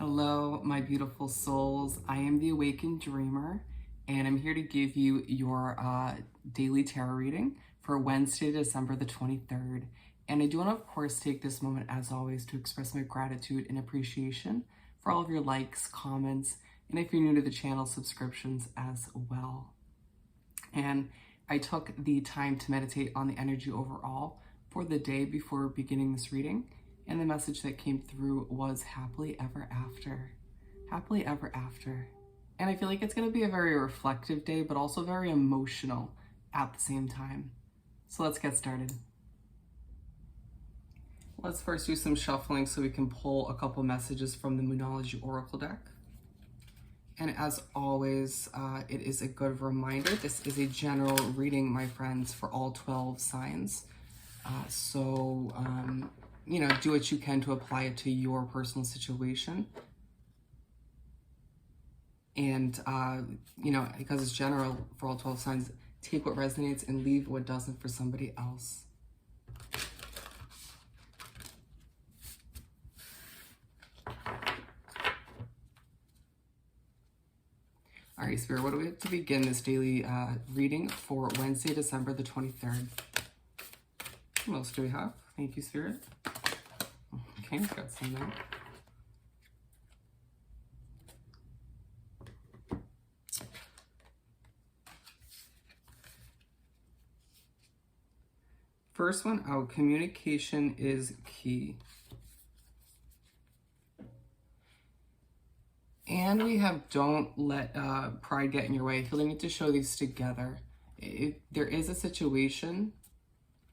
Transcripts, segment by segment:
Hello, my beautiful souls. I am the Awakened Dreamer, and I'm here to give you your daily tarot reading for Wednesday, December the 23rd. And I do want to, of course, take this moment, as always, to express my gratitude and appreciation for all of your likes, comments, and if you're new to the channel, subscriptions as well. And I took the time to meditate on the energy overall for the day before beginning this reading. And the message that came through was happily ever after. Happily ever after. And I feel like it's going to be a very reflective day, but also very emotional at the same time. So let's get started. Let's first do some shuffling so we can pull a couple messages from the Moonology Oracle deck. And as always, it is a good reminder. This is a general reading, my friends, for all 12 signs. You know, do what you can to apply it to your personal situation. And, you know, because it's general for all 12 signs, take what resonates and leave what doesn't for somebody else. All right, Spirit, what do we have to begin this daily reading for Wednesday, December the 23rd? What else do we have? Thank you, Spirit. Okay, got some there. First one out, communication is key. And we have don't let pride get in your way. I feel like we need to show these together. If there is a situation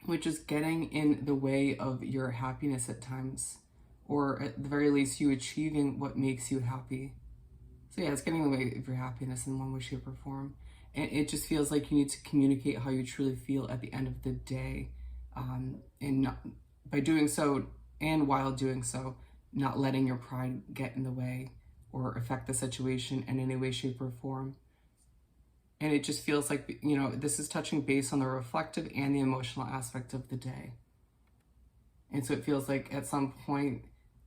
which is getting in the way of your happiness at times, or at the very least, you achieving what makes you happy. So yeah, it's getting in the way of your happiness in one way, shape, or form. And it just feels like you need to communicate how you truly feel at the end of the day. And not, by doing so, and while doing so, not letting your pride get in the way or affect the situation in any way, shape, or form. And it just feels like, you know, this is touching base on the reflective and the emotional aspect of the day. And so it feels like at some point,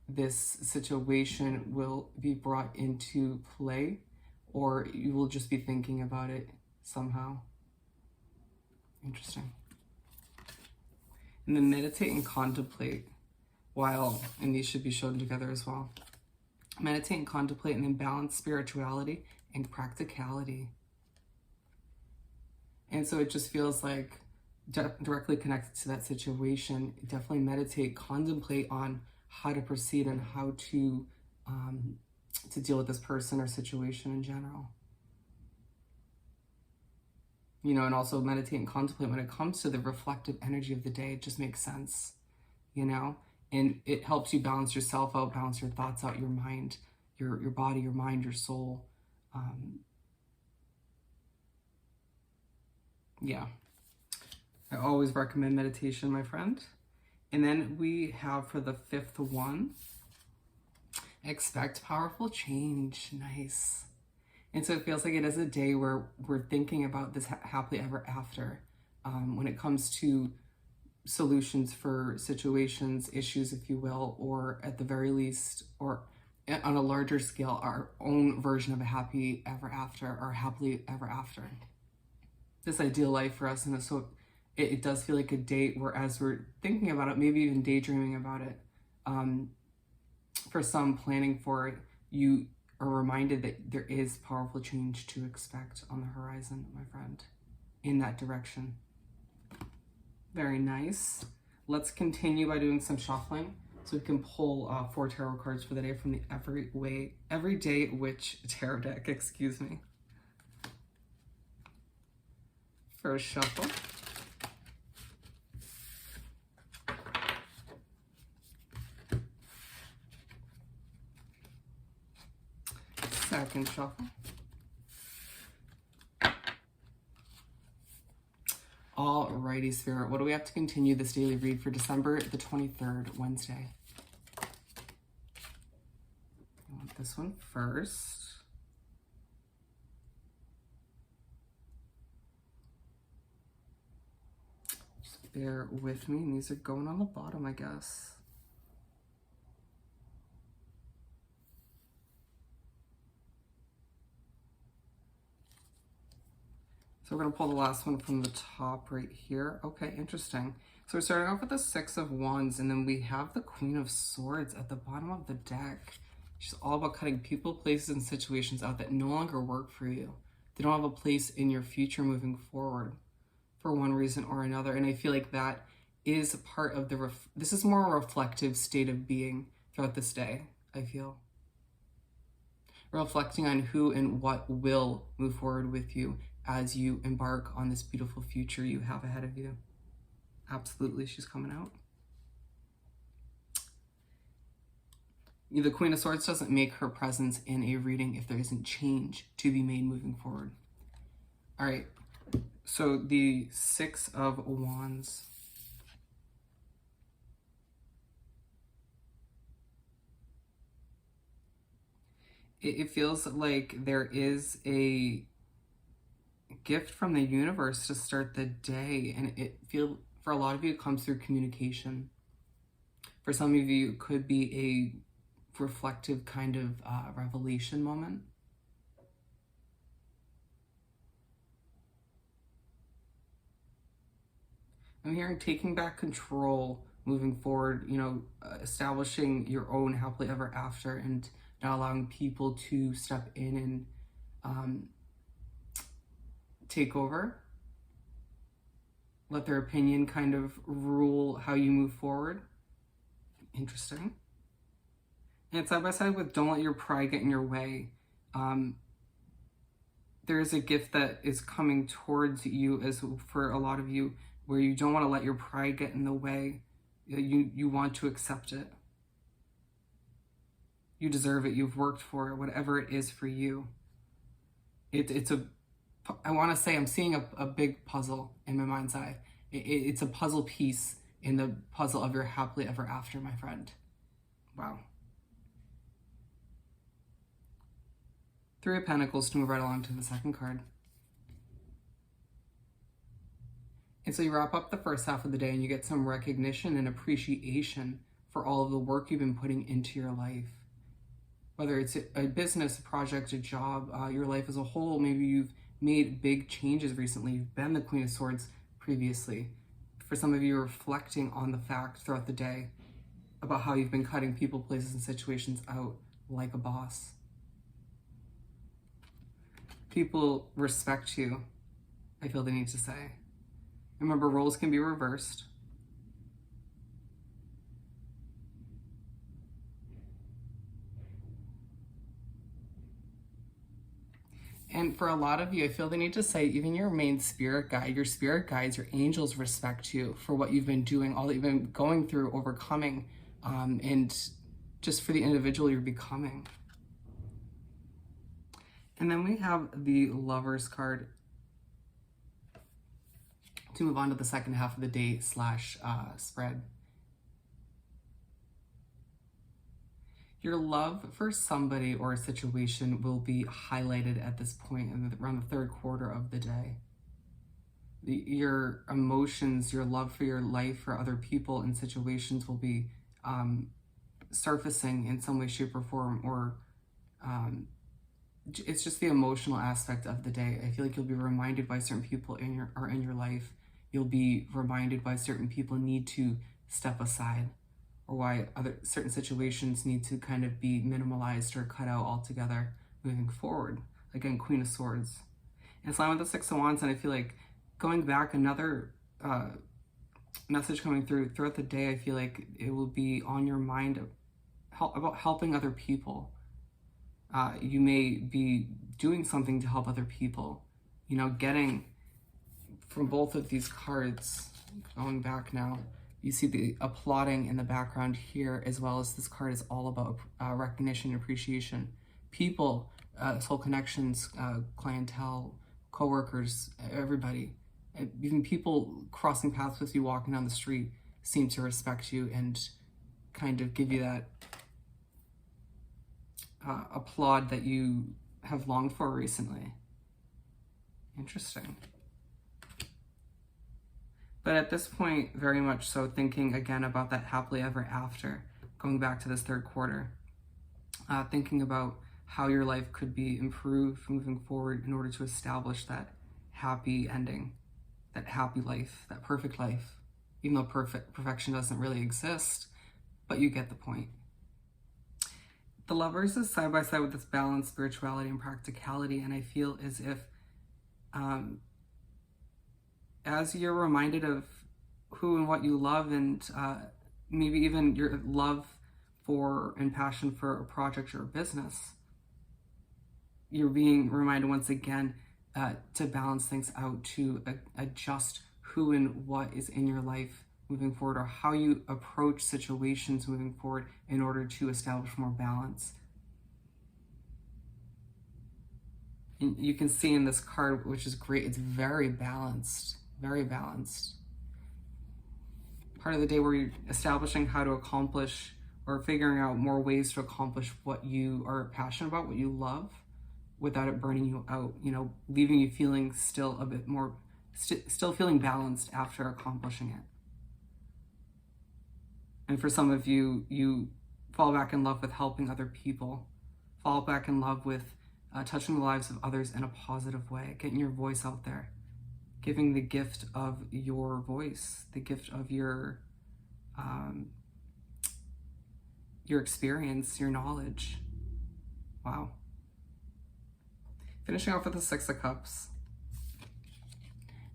this situation will be brought into play, or you will just be thinking about it somehow. Interesting. And then meditate and contemplate while, and these should be shown together as well. Meditate and contemplate, and then balance spirituality and practicality. And so it just feels like directly connected to that situation. Definitely meditate, contemplate on how to proceed and how to deal with this person or situation in general. You know, and also meditate and contemplate when it comes to the reflective energy of the day. It just makes sense, you know, and it helps you balance yourself out, balance your thoughts out, your mind, your body, your mind, your soul. Yeah, I always recommend meditation, my friend. And then we have for the fifth one, expect powerful change. Nice. And so it feels like it is a day where we're thinking about this happily ever after when it comes to solutions for situations, issues, if you will, or at the very least, or on a larger scale, our own version of a happy ever after or happily ever after. This ideal life for us. And so it does feel like a day where, as we're thinking about it, maybe even daydreaming about it, for some planning for it, you are reminded that there is powerful change to expect on the horizon, my friend, in that direction. Very nice. Let's continue by doing some shuffling so we can pull 4 tarot cards for the day from the Everyday Witch Tarot deck, excuse me. First shuffle. Second shuffle. Alrighty, Spirit. What do we have to continue this daily read for December the 23rd, Wednesday? I want this one first. Just bear with me. And these are going on the bottom, I guess. So we're going to pull the last one from the top right here. Okay, interesting. So we're starting off with the Six of Wands, and then we have the Queen of Swords at the bottom of the deck. She's all about cutting people, places, and situations out that no longer work for you. They don't have a place in your future moving forward for one reason or another. And I feel like that is part of the, this is more a reflective state of being throughout this day, I feel. Reflecting on who and what will move forward with you as you embark on this beautiful future you have ahead of you. Absolutely, she's coming out. The Queen of Swords doesn't make her presence in a reading if there isn't change to be made moving forward. All right, so the Six of Wands. It feels like there is a gift from the universe to start the day, and it feels for a lot of you it comes through communication. For some of you it could be a reflective kind of revelation moment. I'm hearing taking back control moving forward, you know, establishing your own happily ever after and not allowing people to step in and take over. Let their opinion kind of rule how you move forward. Interesting. And it's side by side with don't let your pride get in your way. There is a gift that is coming towards you, as for a lot of you, where you don't want to let your pride get in the way. You want to accept it. You deserve it. You've worked for it, whatever it is for you. I want to say I'm seeing a big puzzle in my mind's eye. It's a puzzle piece in the puzzle of your happily ever after, my friend. Wow. Three of Pentacles to move right along to the second card. And so you wrap up the first half of the day and you get some recognition and appreciation for all of the work you've been putting into your life. Whether it's a business, a project, a job, your life as a whole, maybe you've made big changes recently. You've been the Queen of Swords previously. For some of you, reflecting on the fact throughout the day about how you've been cutting people, places, and situations out like a boss. People respect you, I feel the need to say. Remember, roles can be reversed. And for a lot of you, I feel the need to say, even your main spirit guide, your spirit guides, your angels respect you for what you've been doing, all that you've been going through, overcoming, and just for the individual you're becoming. And then we have the Lovers card to move on to the second half of the day / spread. Your love for somebody or a situation will be highlighted at this point around the third quarter of the day. Your emotions, your love for your life, for other people and situations will be surfacing in some way, shape, or form, or it's just the emotional aspect of the day. I feel like you'll be reminded by certain people in your life. You'll be reminded why certain people need to step aside, or why certain situations need to kind of be minimalized or cut out altogether moving forward. Again, Queen of Swords. And it's aligned with the Six of Wands, and I feel like going back, another message coming throughout the day, I feel like it will be on your mind about helping other people. You may be doing something to help other people. You know, getting from both of these cards, going back now, you see the applauding in the background here, as well as this card is all about recognition and appreciation. People, soul connections, clientele, coworkers, everybody, even people crossing paths with you, walking down the street, seem to respect you and kind of give you that applaud that you have longed for recently. Interesting. But at this point, very much so thinking again about that happily ever after, going back to this third quarter, thinking about how your life could be improved moving forward in order to establish that happy ending, that happy life, that perfect life, even though perfection doesn't really exist, but you get the point. The Lovers is side by side with this balance, spirituality, and practicality, and I feel as if as you're reminded of who and what you love, and maybe even your love for and passion for a project or a business, you're being reminded once again to balance things out, to adjust who and what is in your life moving forward, or how you approach situations moving forward in order to establish more balance. And you can see in this card, which is great, it's very balanced, very balanced. Part of the day where you're establishing how to accomplish or figuring out more ways to accomplish what you are passionate about, what you love, without it burning you out, you know, leaving you feeling still a bit more, still feeling balanced after accomplishing it. And for some of you, you fall back in love with helping other people, fall back in love with touching the lives of others in a positive way, getting your voice out there, giving the gift of your voice, the gift of your experience, your knowledge. Wow. Finishing off with the Six of Cups.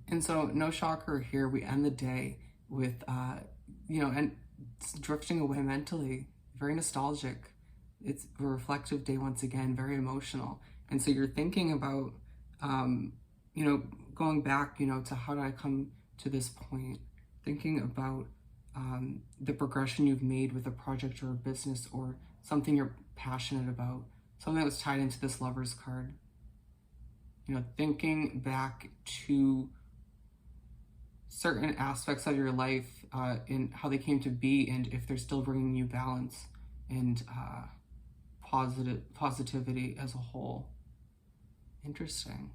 And so, no shocker here, we end the day with, and drifting away mentally, very nostalgic. It's a reflective day once again, very emotional. And so you're thinking about, going back, to how did I come to this point? Thinking about the progression you've made with a project or a business or something you're passionate about, something that was tied into this Lovers card. Thinking back to certain aspects of your life and how they came to be, and if they're still bringing you balance and positivity as a whole. Interesting.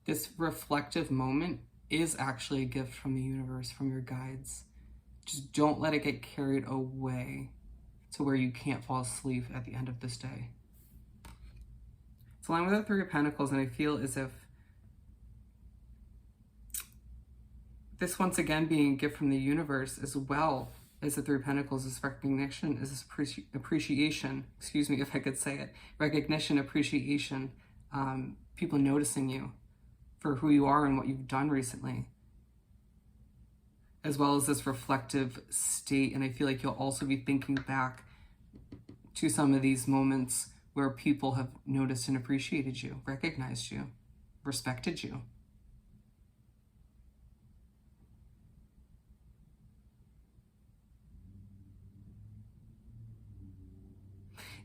This reflective moment is actually a gift from the universe, from your guides. Just don't let it get carried away to where you can't fall asleep at the end of this day. It's aligned with the Three of Pentacles, and I feel as if this once again being a gift from the universe, as well as the Three of Pentacles, is recognition, is this appreciation, excuse me if I could say it, recognition, appreciation, people noticing you for who you are and what you've done recently, as well as this reflective state. And I feel like you'll also be thinking back to some of these moments where people have noticed and appreciated you, recognized you, respected you.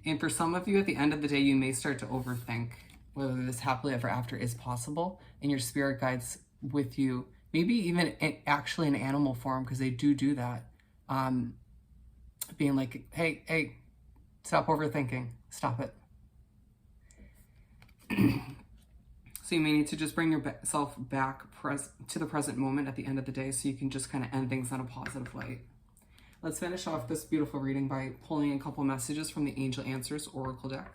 And for some of you, at the end of the day, you may start to overthink whether this happily ever after is possible, and your spirit guides with you, maybe even actually in animal form, because they do that, being like, hey, stop overthinking, stop it. So you may need to just bring yourself back to the present moment at the end of the day, so you can just kind of end things on a positive light. Let's finish off this beautiful reading by pulling a couple messages from the Angel Answers Oracle deck.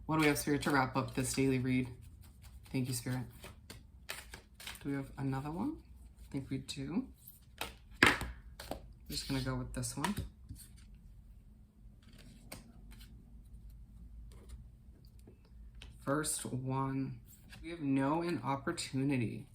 What do we have, Spirit, to wrap up this daily read? Thank you, Spirit. Do we have another one? I think we do. I'm just going to go with this one. First one, we have know an opportunity.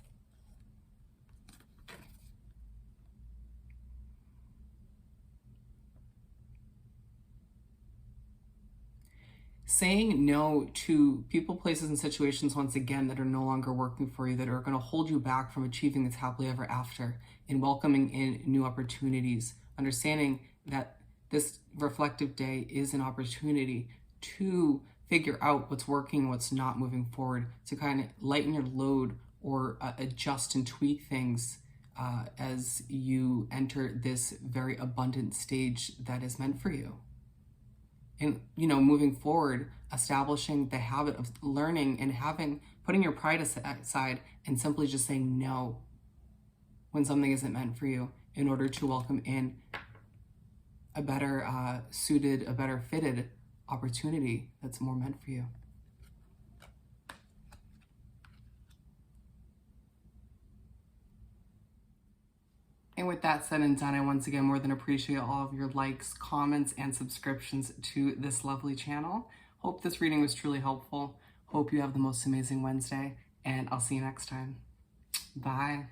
Saying no to people, places, and situations once again that are no longer working for you, that are going to hold you back from achieving this happily ever after, and welcoming in new opportunities. Understanding that this reflective day is an opportunity to figure out what's working, what's not moving forward, to kind of lighten your load or adjust and tweak things as you enter this very abundant stage that is meant for you. And, moving forward, establishing the habit of learning and putting your pride aside and simply just saying no when something isn't meant for you, in order to welcome in a better suited, a better fitted opportunity that's more meant for you. And with that said and done, I once again more than appreciate all of your likes, comments, and subscriptions to this lovely channel. Hope this reading was truly helpful. Hope you have the most amazing Wednesday, and I'll see you next time. Bye.